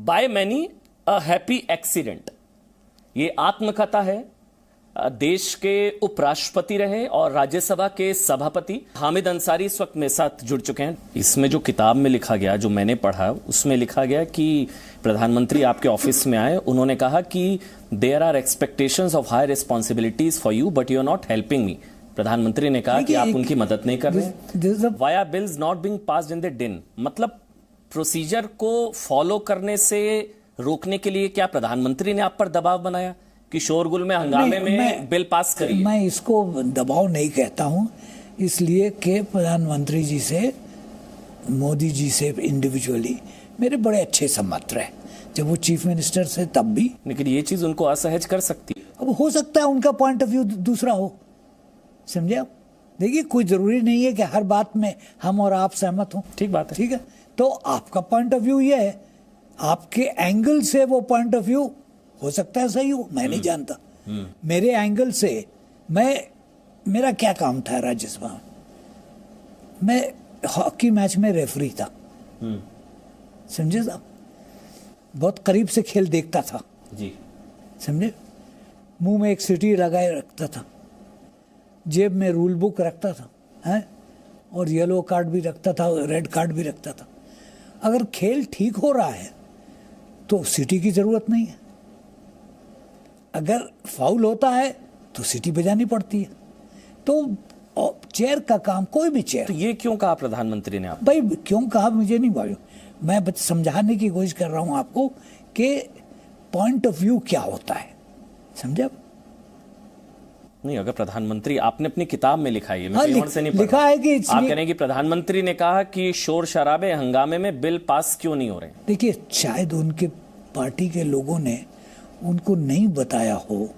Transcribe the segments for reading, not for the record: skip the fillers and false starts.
By many a happy accident, ये आत्मकथा है। देश के उपराष्ट्रपति रहे और राज्यसभा के सभापति हामिद अंसारी इस वक्त मेरे साथ जुड़ चुके हैं। इसमें जो किताब में लिखा गया, जो मैंने पढ़ा, उसमें लिखा गया कि प्रधानमंत्री आपके ऑफिस में आए, उन्होंने कहा कि there are expectations of high responsibilities for you but you are not helping me. प्रधानमंत्री ने कहा कि आप उनकी मदद नहीं कर रहे। Via bills not being passed in the दिन, मतलब प्रोसीजर को फॉलो करने से रोकने के लिए क्या प्रधानमंत्री ने आप पर दबाव बनाया कि शोरगुल में, हंगामे में बिल पास करिए? मैं इसको दबाव नहीं कहता हूं, इसलिए कि प्रधानमंत्री जी से, मोदी जी से इंडिविजुअली मेरे बड़े अच्छे संबंध रहे, जब वो चीफ मिनिस्टर से तब भी। लेकिन ये चीज उनको असहज कर सकती है। अब हो सकता है उनका पॉइंट ऑफ व्यू दूसरा हो, समझे आप? देखिए, कोई जरूरी नहीं है कि हर बात में हम और आप सहमत हों। ठीक बात है। ठीक है, तो आपका पॉइंट ऑफ व्यू ये है, आपके एंगल से वो पॉइंट ऑफ व्यू हो सकता है सही हो, मैं नहीं जानता। मेरे एंगल से मेरा क्या काम था राज्यसभा में? मैं हॉकी मैच में रेफरी था, समझे साहब? बहुत करीब से खेल देखता था जी, समझे? मुंह में एक सीटी लगाए रखता था, जेब में रूल बुक रखता था, हैं? और येलो कार्ड भी रखता था, रेड कार्ड भी रखता था। अगर खेल ठीक हो रहा है तो सीटी की जरूरत नहीं है, अगर फाउल होता है तो सीटी बजानी पड़ती है। तो चेयर का काम, कोई भी चेयर। तो ये क्यों कहा प्रधानमंत्री ने आप? भाई क्यों कहा मुझे नहीं मालूम, मैं बस समझाने की कोशिश कर रहा हूं आपको कि पॉइंट ऑफ व्यू क्या होता है, समझे आप? नहीं, अगर प्रधानमंत्री, आपने अपनी किताब में लिखा है, हाँ, से नहीं लिखा है कि आप कह रहे हैं कि प्रधानमंत्री ने कहा कि शोर शराबे, हंगामे में बिल पास क्यों नहीं हो रहे? देखिए, शायद उनके पार्टी के लोगों ने उनको नहीं बताया हो,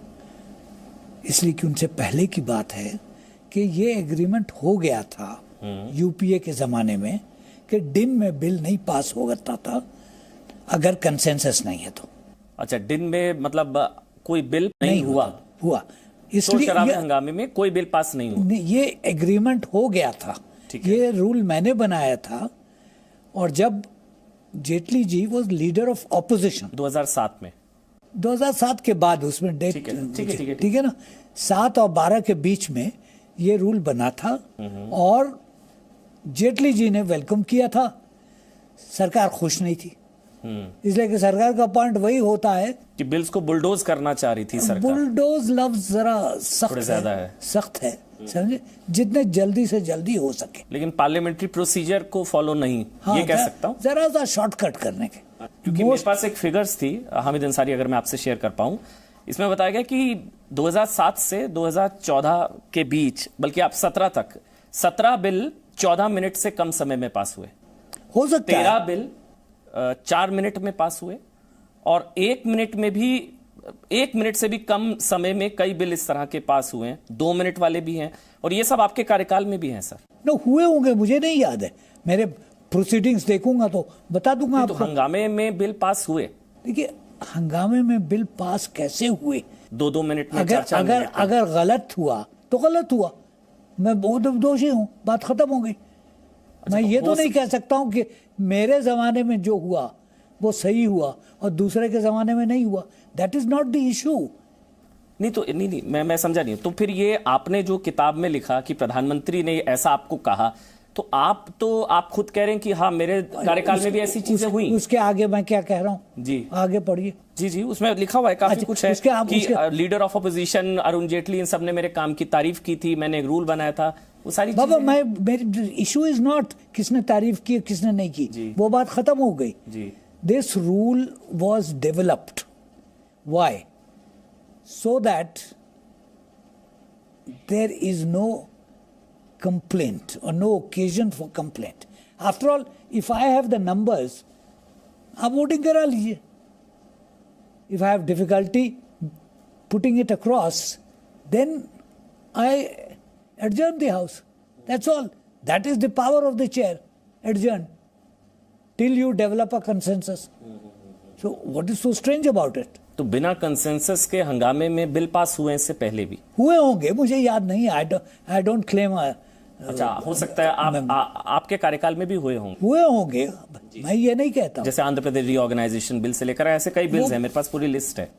इसलिए कि उनसे पहले की बात है कि ये एग्रीमेंट हो गया था यूपीए के जमाने में कि दिन में बिल नहीं पास हो सकता था अगर कंसेंसस नहीं है तो। अच्छा, दिन में मतलब कोई बिल नहीं हुआ इसलिए हंगामे में कोई बिल पास नहीं हुआ। ये एग्रीमेंट हो गया था, ये रूल मैंने बनाया था। और जब Jaitley ji was leader of opposition 2007 में, 2007 के बाद उसमें डेट, ठीक है ना, 7 और 12 के बीच में ये रूल बना था और जेटली जी ने वेलकम किया था। सरकार खुश नहीं थी, इसलिए कि सरकार का पॉइंट वही होता है कि बिल्स को बुलडोज करना चाह रही थी सरकार। बुलडोज लफ्ज जरा सख्त है, समझे? जितने जल्दी से जल्दी हो सके, लेकिन पार्लियामेंट्री प्रोसीजर को फॉलो नहीं, हाँ, ये कह सकता हूँ, जरा सा शॉर्टकट करने के। क्योंकि मेरे पास एक फिगर्स थी हामिद अंसारी, अगर मैं आपसे शेयर कर पाऊं, इसमें बताया गया कि 2007 से 2014 के बीच, बल्कि आप 17 तक, 17 बिल 14 मिनट से कम समय में पास हुए। हो सकता है 13 बिल 4 मिनट में पास हुए, और 1 मिनट में भी, 1 मिनट से भी कम समय में कई बिल इस तरह के पास हुए हैं। 2 मिनट वाले भी हैं, और ये सब आपके कार्यकाल में भी हैं सर? न हुए होंगे, मुझे नहीं याद है, मेरे प्रोसीडिंग्स देखूंगा तो बता दूंगा आपको। तो हंगामे में बिल पास हुए? देखिए, हंगामे में बिल पास कैसे हुए? 2-2 मिनट में, अगर गलत हुआ तो गलत हुआ, मैं बहुत दोषी हूं, बात खत्म हो गई। मैं ये तो नहीं कह सकता हूं कि मेरे जमाने में जो हुआ वो सही हुआ और दूसरे के जमाने में नहीं हुआ। That is not the issue. नहीं तो नहीं, मैं समझा नहीं। तो फिर ये आपने जो किताब में लिखा कि प्रधानमंत्री ने ऐसा आपको कहा, तो आप खुद कह रहे हैं कि हाँ, मेरे कार्यकाल में भी ऐसी चीजें हुई। उसके आगे मैं क्या कह रहा हूँ जी, आगे पढ़िए। जी, उसमें लिखा हुआ है काफी कुछ है कि leader of opposition Arun Jaitley, इन सब ने मेरे काम की तारीफ की थी, मैंने एक रूल बनाया था, वो सारी बाबा, मेरी इशू इज नॉट किसने तारीफ की किसने नहीं की, वो बात खत्म हो गई। This rule was developed, why? So that there is no complaint or no occasion for complaint. After all, if I have the numbers, आप वोटिंग करा लीजिए। If I have difficulty putting it across, then I adjourn the house. That's all. That is the power of the chair. Adjourn till you develop a consensus. So what is so strange about it? तो बिना consensus के हंगामे में bill pass हुए, इससे पहले भी हुए होंगे, मुझे याद नहीं। I don't claim अच्छा, हो सकता है आपके कार्यकाल में भी हुए होंगे। मैं ये नहीं कहता हूं। जैसे आंध्र प्रदेश रीऑर्गेनाइजेशन बिल से लेकर ऐसे कई बिल्स हैं, मेरे पास पूरी लिस्ट है।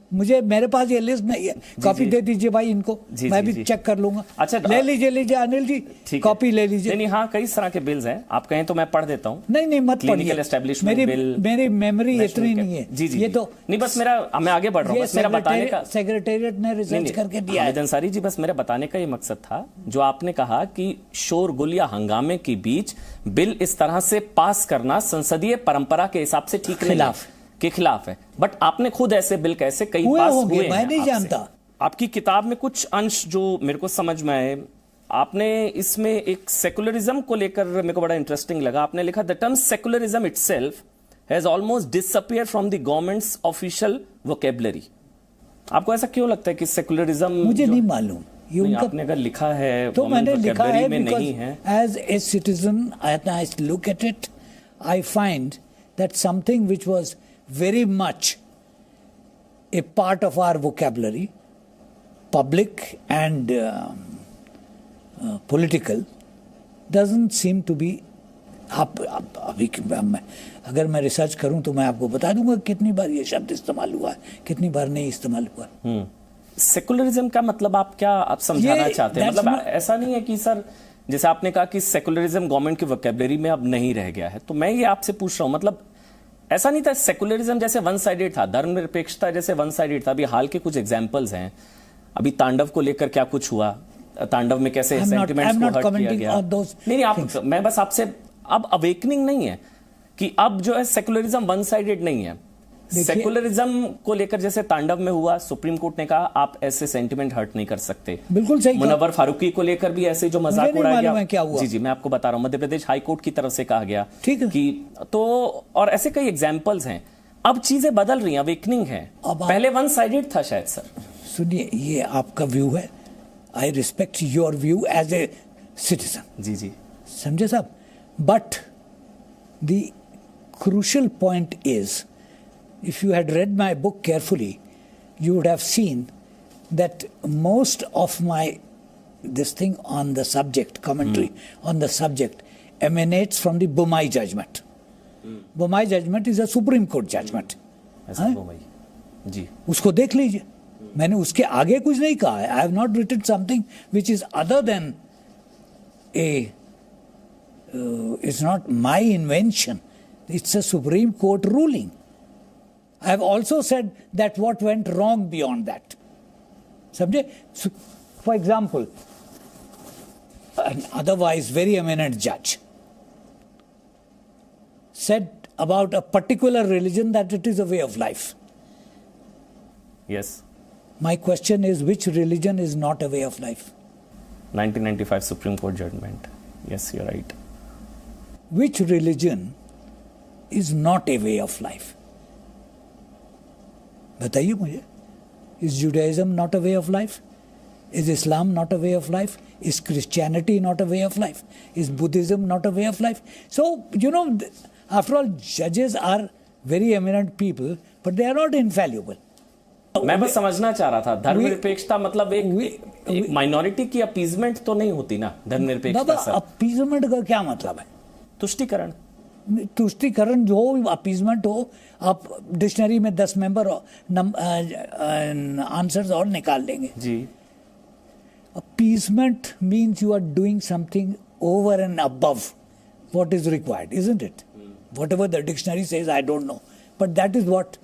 मेरे पास ये लिस्ट नहीं है, कॉपी दे दीजिए भाई इनको, मैं भी चेक कर लूंगा। अच्छा, ले लीजिए अनिल जी, कॉपी ले लीजिए। नहीं, हाँ, कई तरह के बिल्स हैं, आप कहें तो मैं पढ़ देता हूँ। नहीं मत पढ़िए, क्लिनिकल एस्टेब्लिशमेंट बिल। मेरी मेमोरी इतनी नहीं है। जी, ये तो नहीं, बस मैं आगे बढ़ रहा हूँ, बस मेरा बताने का, सेक्रेटेरिएट ने रिसर्च करके दिया है। हामिद अंसारी जी, बस मेरा बताने का ये मकसद था, जो आपने कहा कि शोरगुल या हंगामे के बीच बिल इस तरह से पास करना संसदीय परंपरा के हिसाब से ठीक नहीं के खिलाफ है। बट आपने खुद ऐसे बिल कैसे कई पास हुए, मैं नहीं जानता। आपकी किताब में कुछ अंश जो मेरे को समझ में आए, आपने इसमें एक सेकुलरिज्म को लेकर मेरे को बड़ा इंटरेस्टिंग लगा। आपने लिखा, the term secularism itself has almost disappeared from the governments official vocabulary. आपको ऐसा क्यों लगता है कि सेकुलरिज्म? मुझे नहीं मालूम, ये आपने अगर लिखा है तो मैंने लिखा है में नहीं है। As a citizen I look at it, I find that something which was very much a part of our vocabulary, public and political, doesn't seem to be. अभी अगर मैं रिसर्च करूं तो मैं आपको बता दूंगा कितनी बार ये शब्द इस्तेमाल हुआ है, कितनी बार नहीं इस्तेमाल हुआ। सेकुलरिज्म का मतलब आप समझाना चाहते हैं? मतलब ऐसा नहीं है कि सर, जैसे आपने कहा कि सेकुलरिज्म गवर्नमेंट की वोकैबुलरी में अब नहीं रह गया है, तो मैं ये आपसे पूछ रहा हूं, मतलब ऐसा नहीं था सेकुलरिज्म जैसे वन साइडेड था, धर्मनिरपेक्षता जैसे वन साइडेड था। अभी हाल के कुछ एग्जांपल्स हैं, अभी तांडव को लेकर क्या कुछ हुआ, तांडव में कैसे सेंटिमेंट्स को हर्ट किया गया। नहीं, मैं बस आपसे, अब अवेकनिंग नहीं है कि अब जो है सेकुलरिज्म वन साइडेड नहीं है। सेकुलरिज्म को लेकर जैसे तांडव में हुआ, सुप्रीम कोर्ट ने कहा आप ऐसे सेंटिमेंट हर्ट नहीं कर सकते। बिल्कुल सही। मुनव्वर फारूकी को लेकर भी ऐसे जो मजाक उड़ाया गया, क्या हुआ? जी मैं आपको बता रहा हूं, मध्य प्रदेश हाई कोर्ट की तरफ से कहा गया, ठीक है, कि तो और ऐसे कई एग्जांपल्स हैं। अब चीजें बदल रही हैं, अवेकनिंग है। पहले वन साइडेड था शायद। सर सुनिए, ये आपका व्यू है, I respect your view as a citizen. जी जी, समझे साहब, but the crucial point is, if you had read my book carefully, you would have seen that most of my this thing on the subject, commentary on the subject, emanates from the Bommai judgment. Bommai judgment is a Supreme Court judgment. जी, उसको देख लीजिए, मैंने उसके आगे कुछ नहीं कहा है। I have not written something which is other than it's not my invention. It's a Supreme Court ruling. I have also said that what went wrong beyond that. समझे? For example, an otherwise very eminent judge said about a particular religion that it is a way of life. Yes. My question is, which religion is not a way of life? 1995 Supreme Court judgment. Yes, you're right. Which religion is not a way of life? बताइए मुझे। Is Judaism not a way of life? Is Islam not a way of life? Is Christianity not a way of life? Is Buddhism not a way of life? So, you know, after all, judges are very eminent people, but they are not infallible. मैं बस समझना चाह रहा था, धर्मनिरपेक्षता मतलब एक minority की अपीजमेंट तो नहीं होती ना धर्मनिरपेक्षता से। अपीजमेंट का क्या मतलब है? तुष्टिकरण। तुष्टिकरण जो अपीजमेंट हो, आप डिक्शनरी में 10 मेंबर आंसर्स और निकाल लेंगे जी। Appeasement means you are doing something over and above what is required, isn't it? Whatever the dictionary says, I don't know, but that is what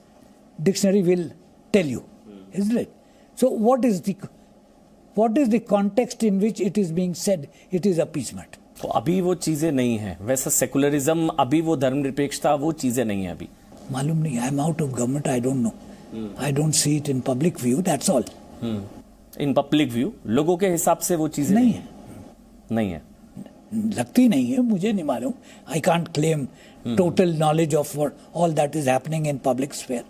dictionary will tell you, isn't it? So what is the context in which it is being said it is appeasement? तो अभी वो चीजें नहीं है, वैसा secularism, अभी वो धर्मनिरपेक्षता, वो चीजें नहीं है अभी। मालूम नहीं, I am out of government, I don't no, I don't see it in public view, that's all. In public view लोगों के हिसाब से वो चीजें नहीं है, नहीं है, लगती नहीं है, मुझे नहीं मालूम। I can't claim total knowledge of all that is happening in public sphere.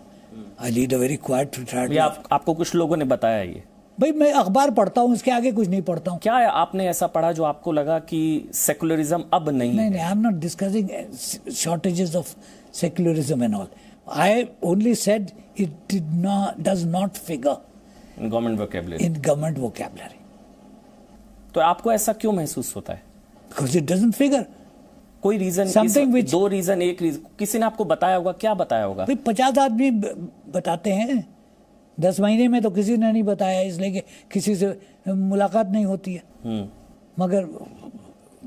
I lead a very quite retired. आपको कुछ लोगों ने बताया ये? भाई मैं अखबार पढ़ता हूँ, इसके आगे कुछ नहीं पढ़ता हूँ। क्या है आपने ऐसा पढ़ा जो आपको लगा कि सेकुलरिज्म अब नहीं है? नहीं, I am not discussing shortages of secularism and all. I only said it does not figure in government vocabulary. In government vocabulary. तो आपको ऐसा क्यों महसूस होता है? Because it doesn't figure. कोई रीजन, दो रीजन, एक रीजन किसी ने आपको बताया होगा, क्या बताया होगा? 50 आदमी बताते हैं, 10 महीने में तो किसी ने नहीं बताया, इसलिए कि किसी से मुलाकात नहीं होती है, मगर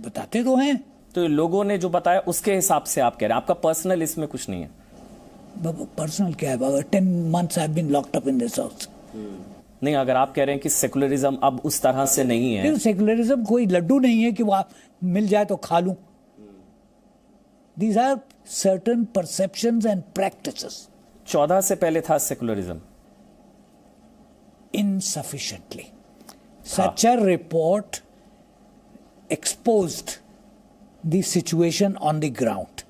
बताते तो हैं। तो लोगों ने जो बताया उसके हिसाब से आप कह रहे हैं, आपका पर्सनल इसमें कुछ नहीं है? पर्सनल क्या है बाबा, 10 months I've been locked up in this house. नहीं, अगर आप कह रहे हैं कि सेकुलरिज्म अब उस तरह से नहीं है, सेकुलरिज्म कोई लड्डू नहीं है कि वो आप मिल जाए तो खा लूं। These are certain perceptions and practices. 14 से पहले था secularism? Insufficiently. Such a report exposed the situation on the ground.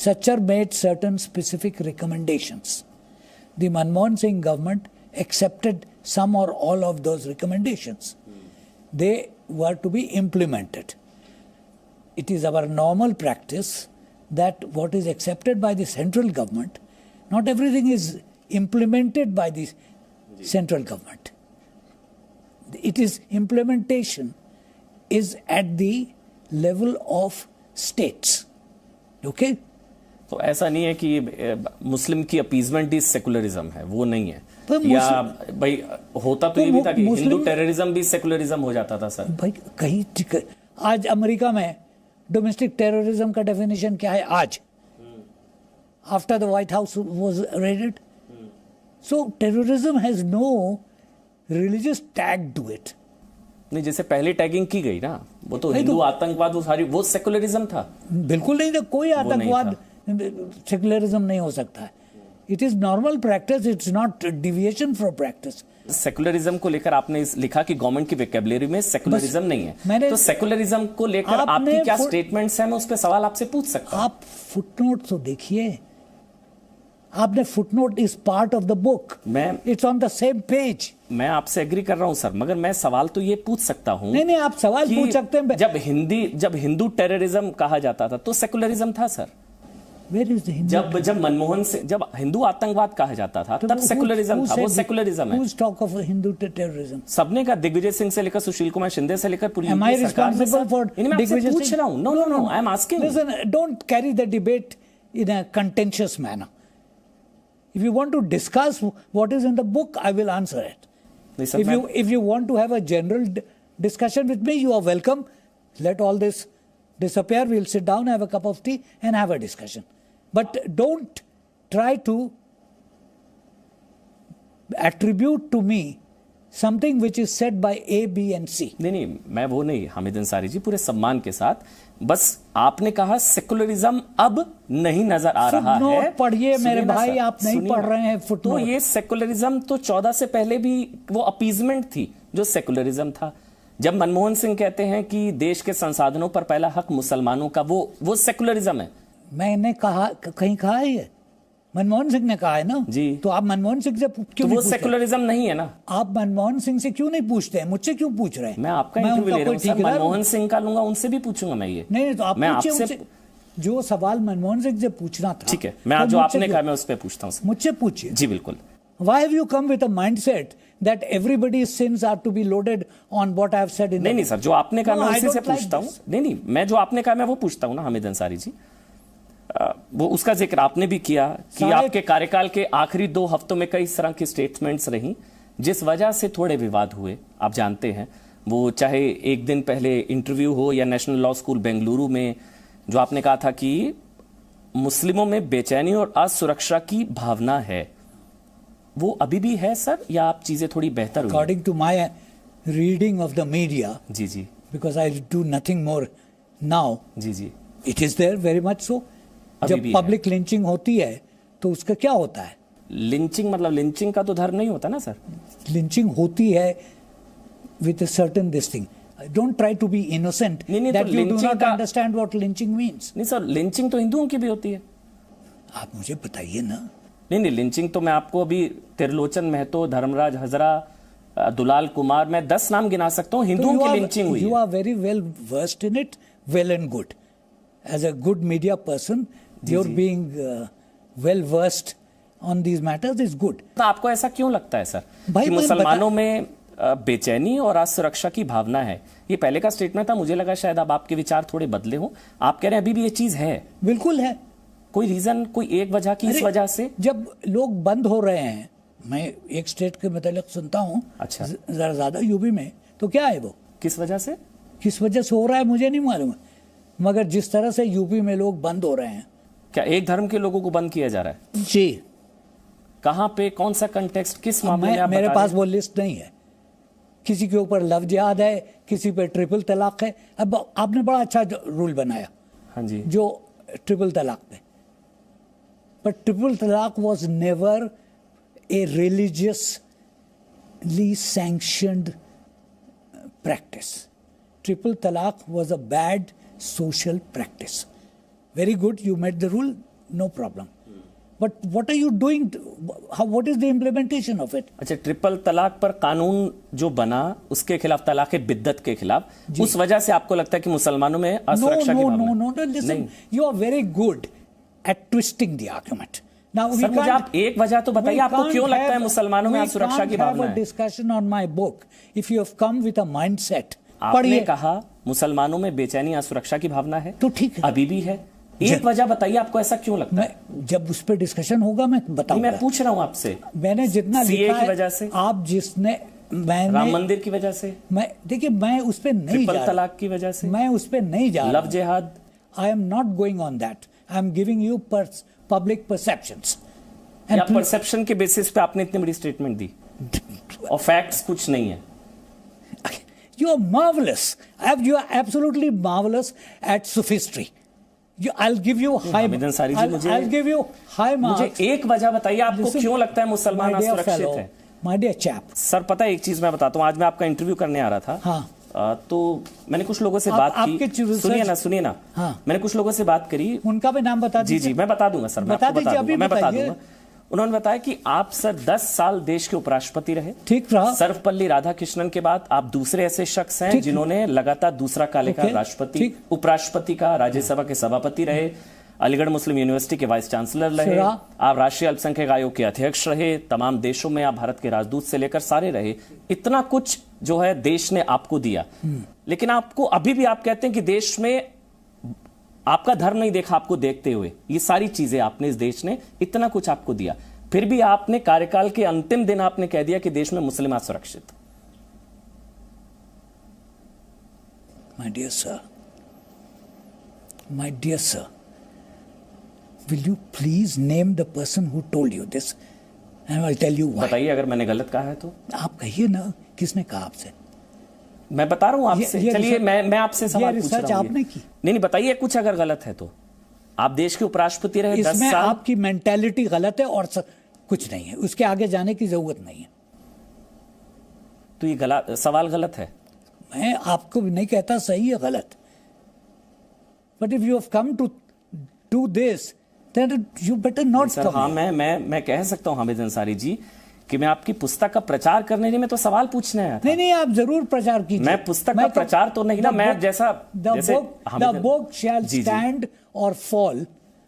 Sucher made certain specific recommendations. The Manmohan Singh government accepted some or all of those recommendations. They were to be implemented. It is our normal practice that what is accepted by the central government, not everything is implemented by the central government. It is implementation is at the level of states. Okay? तो ऐसा नहीं है कि मुस्लिम की appeasement ही secularism है, वो नहीं है। या भाई होता तो ये भी था कि हिंदू टेररिज्म भी सेकुलरिज्म हो जाता था सर। भाई कहीं आज अमेरिका में डोमेस्टिक टेररिज्म का डेफिनेशन क्या है आज, after the White House was raided? So terrorism has no religious tag to it. नहीं, जैसे पहले टैगिंग की गई ना, वो तो हिंदू आतंकवाद, वो सारी वो सेकुलरिज्म था। बिल्कुल नहीं था, कोई आतंकवाद सेकुलरिज्म नहीं हो सकता है। It is normal practice, it's not deviation from practice. Secularism को लेकर आपने लिखा कि गवर्नमेंट की वोकैबुलरी में सेकुलरिज्म नहीं है, तो सेकुलरिज्म को लेकर आपकी क्या स्टेटमेंट्स हैं, मैं उस पर सवाल आपसे पूछ सकता हूं? आप फुटनोट तो देखिए, आपने footnote is part of the book, it's on the same page. मैं आपसे एग्री कर रहा हूं सर, मगर मैं सवाल तो ये पूछ सकता हूं। नहीं, आप सवाल पूछ सकते हैं। जब हिंदू टेररिज्म कहा जाता था तो सेकुलरिज्म था सर। जब मनमोहन से जब हिंदू आतंकवाद कहा जाता था तब सेकुलरिज्म था, वो सेकुलरिज्म है। टॉक ऑफ हिंदू टेररिज्म सबने कहा, दिग्विजय सिंह से लेकर सुशील कुमार शिंदे से लेकर पूरी Am I responsible for Digvijay पूछ रहा हूं। No, I am asking. Listen, don't carry the debate in a contentious manner. If you want to discuss what is in the book, I will answer it. If you want to have a general discussion with me, you are welcome. Let all this disappear. We'll sit down, have a cup of tea, and have a discussion. But don't try to attribute to me something which is said by A, B, and C. नहीं, मैं वो नहीं, हामिद अंसारी जी, पूरे सम्मान के साथ, बस आपने कहा सेकुलरिज्म अब नहीं नजर आ रहा है। पढ़िए मेरे भाई, आप नहीं पढ़ रहे हैं फुटनोट। तो ये सेकुलरिज्म तो 14 से पहले भी वो अपीजमेंट थी जो सेकुलरिज्म था। जब मनमोहन सिंह कहते हैं कि देश के संसाधनों पर पहला हक मुसलमानों का, वो सेकुलरिज्म है। मैंने कहा, कहीं कहा है ये? मनमोहन सिंह ने कहा है ना जी। तो आप मनमोहन सिंह से क्यों तो वो सेकुलरिज्म नहीं है ना? आप मनमोहन सिंह से क्यों नहीं पूछते हैं, मुझसे क्यों पूछ रहे हैं? मैं आपका इंटरव्यू ले रहा हूं, मनमोहन सिंह का लूंगा, उनसे भी पूछूंगा मैं ये। नहीं, तो आप आपसे जो सवाल मनमोहन सिंह से पूछना था, ठीक है, मैं जो आपने कहा मैं उस पर पूछता हूँ। मुझसे पूछिए। जी बिल्कुल। Why have you come with a mindset that everybody's sins are to be loaded on what I have said in? नहीं सर, जो आपने कहा मैं उसी से पूछता हूँ। नहीं, मैं जो आपने कहा मैं वो पूछता हूँ ना हामिद अंसारी जी। वो उसका जिक्र आपने भी किया कि आपके कार्यकाल के आखिरी 2 हफ्तों में कई तरह की स्टेटमेंट्स रही जिस वजह से थोड़े विवाद हुए, आप जानते हैं। वो चाहे एक दिन पहले इंटरव्यू हो या नेशनल लॉ स्कूल बेंगलुरु में जो आपने कहा था कि मुस्लिमों में बेचैनी और असुरक्षा की भावना है, वो अभी भी है सर, या आप चीजें थोड़ी बेहतर हुई? According to my reading of the media, जी, because I do nothing more now, जी, it is there very much so. जब पब्लिक लिंचिंग होती है तो उसका क्या होता है? लिंचिंग मतलब लिंचिंग का तो धर्म नहीं होता ना सर। लिंचिंग होती है with a certain this thing. Don't try to be innocent that you do not understand what lynching means. नहीं सर, लिंचिंग तो हिंदुओं की भी होती है। आप मुझे बताइए ना। नहीं, लिंचिंग तो मैं आपको अभी त्रिलोचन महतो, धर्मराज हजरा, दुलाल कुमार, मैं 10 नाम गिना सकता हूँ, हिंदुओं की लिंचिंग हुई है। You are very well versed in it, well and good. As a good media person, your being well versed on these matters is good. तो आपको ऐसा क्यों लगता है सर कि मुसलमानों में बेचैनी और असुरक्षा की भावना है, ये पहले का स्टेटमेंट था। मुझे लगा शायद अब आपके विचार थोड़े बदले हो। आप कह रहे हैं अभी भी ये चीज है। बिल्कुल है। कोई रीजन, कोई एक वजह की इस वजह से? जब लोग बंद हो रहे हैं, मैं एक स्टेट के मतलब सुनता हूँ, अच्छा, जरा ज्यादा यूपी में, तो क्या है वो, किस वजह से? किस वजह से हो रहा है मुझे नहीं मालूम, मगर जिस तरह से यूपी में लोग बंद हो रहे हैं। क्या एक धर्म के लोगों को बंद किया जा रहा है? जी। कहां पे, कौन सा कंटेक्स्ट, किस मामले में आप मेरे बता पास रहे? वो लिस्ट नहीं है। किसी के ऊपर लव जिहाद है, किसी पे ट्रिपल तलाक है। अब आपने बड़ा अच्छा रूल बनाया, हाँ जी, जो ट्रिपल तलाक पे, बट ट्रिपल तलाक was never a religiously sanctioned practice. Triple talaq was a bad social practice. Very good, you met the rule, no problem. But what are you doing? What is the implementation of it? अच्छा, triple तलाक पर कानून जो बना उसके खिलाफ, तलाक बिद्दत के खिलाफ, उस वजह से आपको लगता है कि मुसलमानों में असुरक्षा की भावना? No, listen, you are very good at twisting the argument. Now we sir, मुझे आप एक वजह तो बताइए, आपको क्यों लगता है मुसलमानों में असुरक्षा की भावना है? Discussion on my book. If you have come with a mindset, आपने कहा मुसलमानों में बेचैनी, असुरक्षा की भावना है, तो ठीक है, अभी भी है। एक वजह बताइए, आपको ऐसा क्यों लगता है? जब उस पर डिस्कशन होगा मैं बताऊंगा। मैं पूछ रहा हूं आपसे, मैंने जितना लिखा की वजह से, आप जिसने, मैंने राम मंदिर की वजह से, मैं देखिए, मैं उस पे नहीं जा रहा, ट्रिपल तलाक की वजह से, मैं उस पे नहीं जा रहा, लव जिहाद, I am not going on that, I am giving you public perceptions. या परसेप्शन के बेसिस पे आपने इतनी बड़ी स्टेटमेंट दी और फैक्ट्स कुछ नहीं है? You are marvelous. You are absolutely marvelous at sophistry. I'll give you high. I'll give you high marks. मुझे एक वजह बताइए, आपको क्यों लगता है मुसलमान असुरक्षित है? My dear chap. सर, पता है एक चीज मैं बताता हूँ, आज मैं आपका इंटरव्यू करने आ रहा था। हाँ। तो मैंने कुछ लोगों से बात की, सुनिए ना, हाँ। मैंने कुछ लोगों से बात करी, उनका भी नाम बता दीजिए। जी, मैं बता दूंगा सर, बता दीजिए, अभी मैं बता दूंगा। उन्होंने बताया कि आप सर 10 साल देश के उपराष्ट्रपति रहे। ठीक रहा। सर्वपल्ली राधाकृष्णन के बाद आप दूसरे ऐसे शख्स हैं जिन्होंने लगातार दूसरा काल राष्ट्रपति, उपराष्ट्रपति का, राज्यसभा के सभापति रहे, अलीगढ़ मुस्लिम यूनिवर्सिटी के वाइस चांसलर रहे, आप राष्ट्रीय अल्पसंख्यक आयोग के अध्यक्ष रहे, तमाम देशों में आप भारत के राजदूत से लेकर सारे रहे। इतना कुछ जो है देश ने आपको दिया, लेकिन आपको अभी भी आप कहते हैं कि देश में आपका धर्म नहीं देखा आपको देखते हुए। ये सारी चीजें आपने, इस देश ने इतना कुछ आपको दिया, फिर भी आपने कार्यकाल के अंतिम दिन आपने कह दिया कि देश में मुस्लिम असुरक्षित। My dear sir, will you please name the person who told you this and I'll tell you why. बताइए, अगर मैंने गलत कहा है तो आप कहिए ना, किसने कहा आपसे? मैं बता रहा हूं आपसे। चलिए, मैं आपसे सवाल पूछ रहा हूं। आपने की? नहीं, बताइए कुछ अगर गलत है तो। आप देश के उपराष्ट्रपति रहे 10 साल। आपकी मेंटालिटी गलत है और कुछ नहीं है, उसके आगे जाने की जरूरत नहीं है। तो ये सवाल गलत है। मैं आपको नहीं कहता सही है गलत, but if you have come to do this then you better not come. हाँ, मैं कह सकता हूं हामिद अंसारी जी कि मैं आपकी पुस्तक का प्रचार करने नहीं, मैं तो सवाल पूछने आया था। नहीं, आप जरूर प्रचार कीजिए। मैं पुस्तक का प्रचार तो नहीं ना, मैं जैसा the book shall stand or fall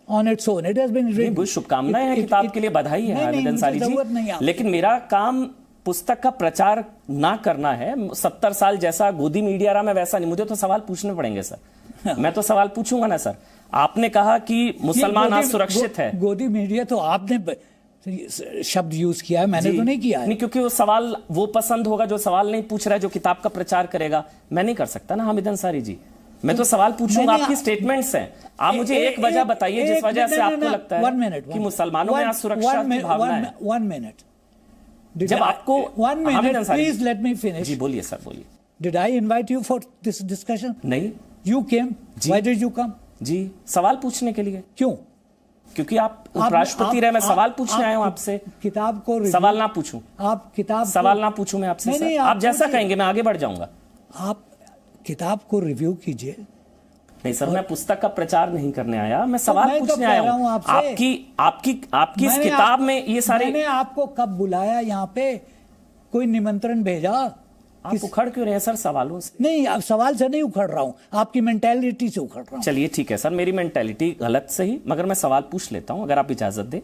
on its own, it has been written. बहुत शुभकामनाएं हैं, किताब के लिए बधाई है हामिद अंसारी जी, लेकिन मेरा काम पुस्तक का प्रचार ना करना है। 70 साल जैसा गोदी मीडिया रहा, मैं वैसा नहीं, मुझे तो सवाल पूछने पड़ेंगे सर। मैं तो सवाल पूछूंगा ना सर। आपने कहा कि मुसलमान असुरक्षित है। गोदी मीडिया तो आपने शब्द यूज किया है, मैंने तो नहीं किया है। नहीं, क्योंकि वो सवाल वो पसंद होगा जो सवाल नहीं पूछ रहा है, जो किताब का प्रचार करेगा। मैं नहीं कर सकता ना हामिद अंसारी जी, मैं तो सवाल पूछूंगा। आपकी स्टेटमेंट्स हैं, आप मुझे एक वजह बताइए जिस वजह से आपको लगता है कि मुसलमानों में असुरक्षा की भावना है। 1 मिनट, जब आपको 1 minute please let me finish. जी बोलिए सर, बोलिए। Did I invite you for this discussion? नहीं। You came, why did you come? जी, सवाल पूछने के लिए। क्यों? क्योंकि आप उपराष्ट्रपति रहे, मैं सवाल पूछने आया हूं आपसे। किताब को सवाल ना पूछूं? आप किताब सवाल ना पूछूं मैं आपसे सर? आप जैसा कहेंगे मैं आगे बढ़ जाऊंगा। आप किताब को रिव्यू कीजिए। नहीं सर, मैं पुस्तक का प्रचार नहीं करने आया, मैं सवाल पूछने आया हूं आपकी इस किताब में ये सारे। मैंने आपको कब बुलाया यहाँ पे? कोई निमंत्रण भेजा? आप उखड़ क्यों रहे हैं सर सवालों से? नहीं, अब सवाल से नहीं उखड़ रहा हूं, आपकी मेंटालिटी से उखड़ रहा हूं। चलिए ठीक है सर, मेरी मेंटालिटी गलत सही, मगर मैं सवाल पूछ लेता हूं अगर आप इजाजत दें।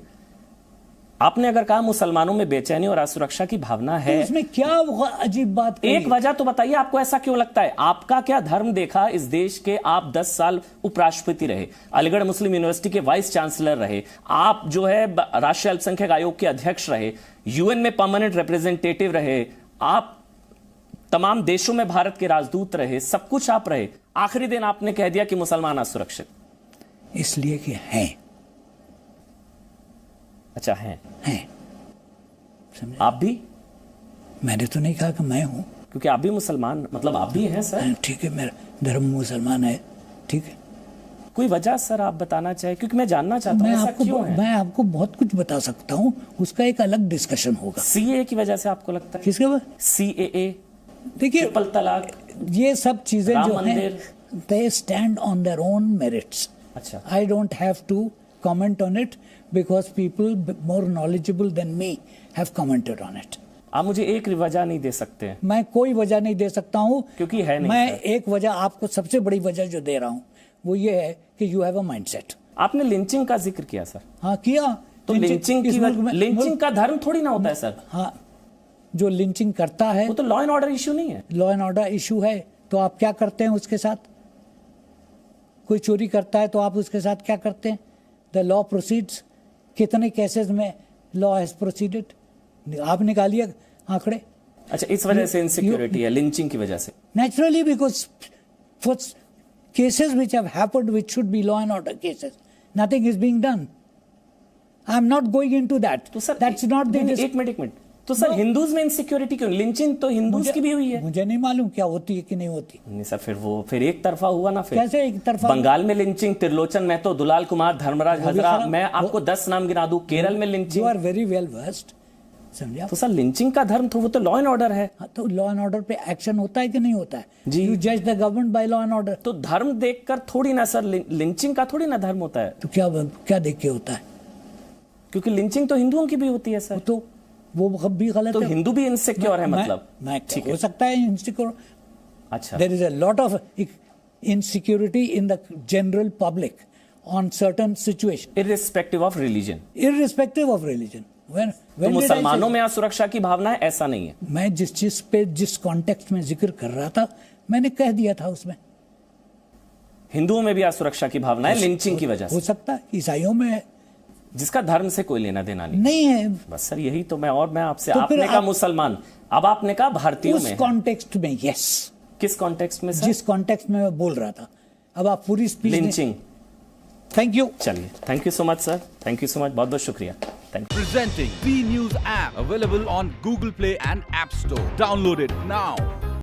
आपने अगर कहा मुसलमानों में बेचैनी और असुरक्षा की भावना है, तो इसमें क्या अजीब बात एक वजह तो बताइए, आपको ऐसा क्यों लगता है? आपका क्या धर्म देखा इस देश के? आप 10 साल उपराष्ट्रपति रहे, अलीगढ़ मुस्लिम यूनिवर्सिटी के वाइस चांसलर रहे, आप जो है राष्ट्रीय अल्पसंख्यक आयोग के अध्यक्ष रहे, यूएन में परमानेंट रिप्रेजेंटेटिव रहे, आप तमाम देशों में भारत के राजदूत रहे, सब कुछ आप रहे, आखिरी दिन आपने कह दिया कि मुसलमान असुरक्षित। इसलिए कि हैं। अच्छा, हैं। आप भी? मैंने तो नहीं कहा कि मैं हूं, क्योंकि आप भी मुसलमान, मतलब आप भी हैं सर। ठीक है, मेरा धर्म मुसलमान है, ठीक है। कोई वजह सर आप बताना चाहे, क्योंकि मैं जानना चाहता हूं ऐसा क्यों है? मैं आपको बहुत कुछ बता सकता हूं, उसका एक अलग डिस्कशन होगा। सीएए की वजह से आपको लगता है? किसके बाद? सीएए, देखिए, ट्रिपल तलाक, ये सब चीजें जो हैं, they stand on their own merits. अच्छा, I don't have to comment on it because people more knowledgeable than me have commented on it. आप मुझे एक वजह नहीं दे सकते? मैं कोई वजह नहीं दे सकता हूं, क्योंकि है नहीं। मैं एक वजह आपको, सबसे बड़ी वजह जो दे रहा हूं वो ये है कि यू हैव अ माइंडसेट। आपने लिंचिंग का जिक्र किया सर। हाँ, किया। तो लिंचिंग का धर्म थोड़ी ना होता है सर। हाँ, जो लिंचिंग करता है वो तो लॉ एंड ऑर्डर इश्यू नहीं है। लॉ एंड ऑर्डर इशू है, तो आप क्या करते हैं उसके साथ? कोई चोरी करता है तो आप उसके साथ क्या करते हैं? The law proceeds. कितने केसेस में लॉ हैज प्रोसीडेड? आप निकालिए आंकड़े। अच्छा, इस वजह से इनसिक्योरिटी है, लिंचिंग की वजह से? Naturally, because for cases which have happened which should be law and order cases, nothing is being done. I am not going into that. तो सर दैट्स नॉट द एक मिनट। तो sir Hindus में insecurity क्यों? Lynching तो Hindus की भी हुई है। मुझे नहीं मालूम क्या होती है कि नहीं होती। नहीं सर, फिर एक तरफा हुआ ना। फिर कैसे एक तरफा? बंगाल में लिंचिंग, त्रिलोचन महतो, दुलाल कुमार, धर्मराज हजरा, मैं आपको 10 नाम गिना दूं। केरल में lynching. You are very well versed, समझा? तो सर लिंचिंग का धर्म तो वो तो लॉ एंड ऑर्डर है। हाँ, तो लॉ एंड ऑर्डर पे एक्शन होता है कि नहीं होता है? जी। यू जज the government by law and order. तो धर्म देखकर थोड़ी ना सर, लिंचिंग का थोड़ी ना धर्म होता है। तो क्या देख के होता है? क्योंकि लिंचिंग तो हिंदुओं की भी होती है सर। तो वो भी गलत तो है। हिंदू भी इनसिक्योर है मतलब? ठीक हो सकता है इनसिक्योर। अच्छा, there is a lot of insecurity in the general public on certain situation, irrespective of religion. Irrespective of religion. तो मुसलमानों में असुरक्षा की भावना है, ऐसा नहीं है? मैं जिस चीज पे, जिस कॉन्टेक्स्ट में जिक्र कर रहा था, मैंने कह दिया था उसमें। हिंदुओं में भी असुरक्षा की भावना है लिंचिंग की वजह से? हो सकता है, ईसाइयों में है, जिसका धर्म से कोई लेना देना नहीं है। बस सर यही तो मैं आपसे, तो आपने कहा मुसलमान, अब आपने कहा भारतीयों में। उस कॉन्टेक्स्ट में, यस। किस कॉन्टेक्स्ट में सर? जिस कॉन्टेक्स्ट में मैं बोल रहा था। अब आप पूरी स्पीच लिंचिंग। Thank you. चलिए, thank you so much sir, thank you so much, बहुत बहुत शुक्रिया। Thank you. Presenting B News app available on Google Play and App Store. Download it now.